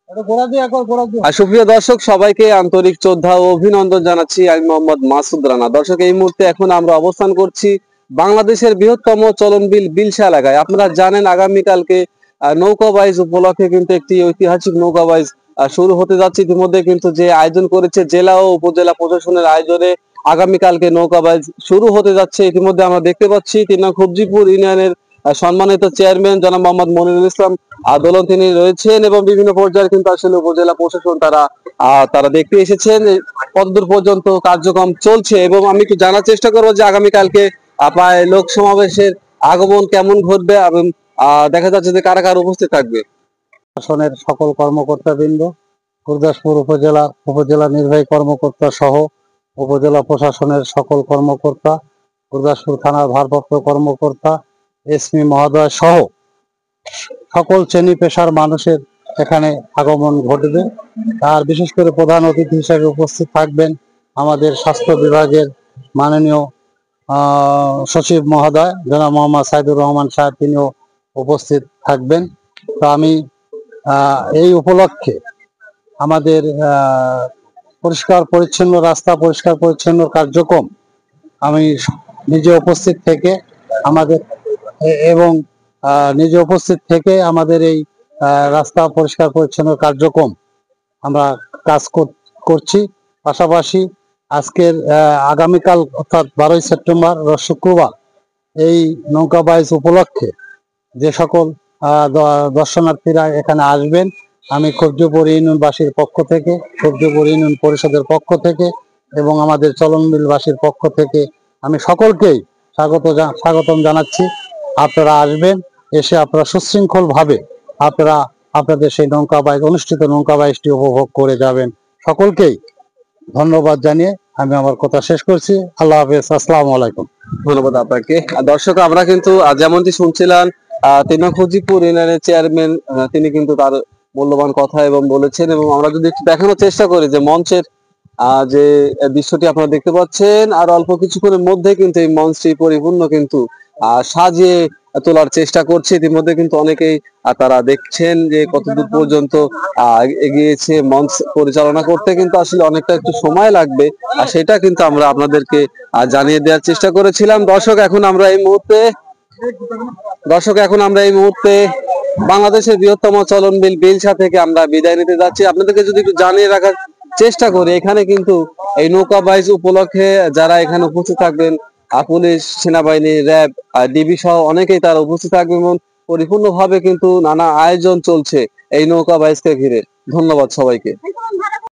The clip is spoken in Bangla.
সুপ্রিয় দর্শক, সবাইকে আন্তরিক শ্রদ্ধা ও অভিনন্দন জানাচ্ছি। আমি মোহাম্মদ মাসুদ রানা। দর্শক, এই মুহূর্তে এখন আমরা অবস্থান করছি বাংলাদেশের বৃহত্তম চলনবিল বিলসা এলাকায়। আপনারা জানেন আগামীকালকে নৌকা বাইচ উপলক্ষে কিন্তু একটি ঐতিহাসিক নৌকা বাইচ শুরু হতে যাচ্ছে। ইতিমধ্যে কিন্তু যে আয়োজন করেছে জেলা ও উপজেলা প্রশাসনের আয়োজনে আগামীকালকে নৌকা বাইচ শুরু হতে যাচ্ছে। ইতিমধ্যে আমরা দেখতে পাচ্ছি ৩ নং খুবজিপুর ইউনিয়নের সম্মানিত চেয়ারম্যান জনাব মোহাম্মদ মনিরুল ইসলাম দোলন তিনি রয়েছেন এবং বিভিন্ন পর্যায়ে কিন্তু আসলে উপজেলা প্রশাসন তারা দেখতে এসেছেন কতদূর পর্যন্ত কার্যক্রম চলছে। এবং আমি একটু জানার চেষ্টা করবো যে আগামীকালকে প্রায় লোক সমাবেশের আগমন কেমন ঘটবে এবং দেখা যাচ্ছে যে কারা কারা উপস্থিত থাকবে। প্রশাসনের সকল কর্মকর্তাবৃন্দ, গুরদাসপুর উপজেলা নির্বাহী কর্মকর্তা সহ উপজেলা প্রশাসনের সকল কর্মকর্তা, গুরদাসপুর থানার ভারপ্রাপ্ত কর্মকর্তা, এসপি মহোদয় সহ সকল শ্রেণী পেশার মানুষের এখানে আগমন ঘটবে। আর বিশেষ করে প্রধান অতিথি হিসেবে উপস্থিত থাকবেন আমাদের স্বাস্থ্য বিভাগের মাননীয় সচিব মহোদয় জনাব মোহাম্মদ সাইদুর রহমান সাহেব, তিনিও উপস্থিত থাকবেন। তো আমি এই উপলক্ষে আমাদের পরিষ্কার পরিচ্ছন্ন রাস্তা, পরিষ্কার পরিচ্ছন্ন কার্যক্রম আমি নিজে উপস্থিত থেকে আমাদের এই রাস্তা পরিষ্কার পরিচ্ছন্ন কার্যক্রম আমরা কাজ করছি। পাশাপাশি আজকের আগামীকাল অর্থাৎ 12ই সেপ্টেম্বর শুক্রবার এই নৌকা বাইচ উপলক্ষে যে সকল দর্শনার্থীরা এখানে আসবেন, আমি খুবজুপুর ইউনিয়নবাসীর পক্ষ থেকে, খুবজুপুর ইউনিয়ন পরিষদের পক্ষ থেকে এবং আমাদের চলনবিলবাসীর পক্ষ থেকে আমি সকলকেই স্বাগতম জানাচ্ছি। আপনারা আসবেন, এসে আপনারা সুশৃঙ্খল ভাবে আপনাদের সেই অনুষ্ঠিত নৌকা বাইচটি উপভোগ করে যাবেন। সকলকেই ধন্যবাদ জানিয়ে আমি আমার কথা শেষ করছি। আল্লাহ হাফেজ, আসসালামু আলাইকুম। ধন্যবাদ আপনাকে। দর্শক, আমরা কিন্তু যেমনটি শুনছিলাম ৩ নং খুবজিপুর ইউনিয়নের চেয়ারম্যান তিনি কিন্তু তার মূল্যবান কথা এবং বলেছেন। এবং আমরা যদি একটু দেখানোর চেষ্টা করি যে মঞ্চের যে দৃশ্যটি আপনারা দেখতে পাচ্ছেন, আর অল্প কিছুক্ষণের মধ্যে কিন্তু এই মঞ্চটি পরিপূর্ণ কিন্তু সাজিয়ে তোলার চেষ্টা করছে। ইতিমধ্যে কিন্তু অনেকেই তারা দেখছেন যে কতদূর পর্যন্ত এগিয়েছে মঞ্চ পরিচালনা করতে, কিন্তু আসলে অনেকটা একটু সময় লাগবে আর সেটা কিন্তু আমরা আপনাদেরকে জানিয়ে দেওয়ার চেষ্টা করেছিলাম। দর্শক, এখন আমরা এই মুহূর্তে বাংলাদেশের বৃহত্তম চলনবিল বিলসা থেকে আমরা বিদায় নিতে যাচ্ছি। আপনাদেরকে যদি একটু জানিয়ে রাখার চেষ্টা করি, এখানে কিন্তু এই নৌকা বাইচ উপলক্ষে যারা এখানে উপস্থিত থাকবেন পুলিশ, সেনাবাহিনী, র্যাব, ডিবি সহ অনেকেই তারা উপস্থিত থাকবেন এবং পরিপূর্ণভাবে কিন্তু নানা আয়োজন চলছে এই নৌকা বাইচকে ঘিরে। ধন্যবাদ সবাইকে।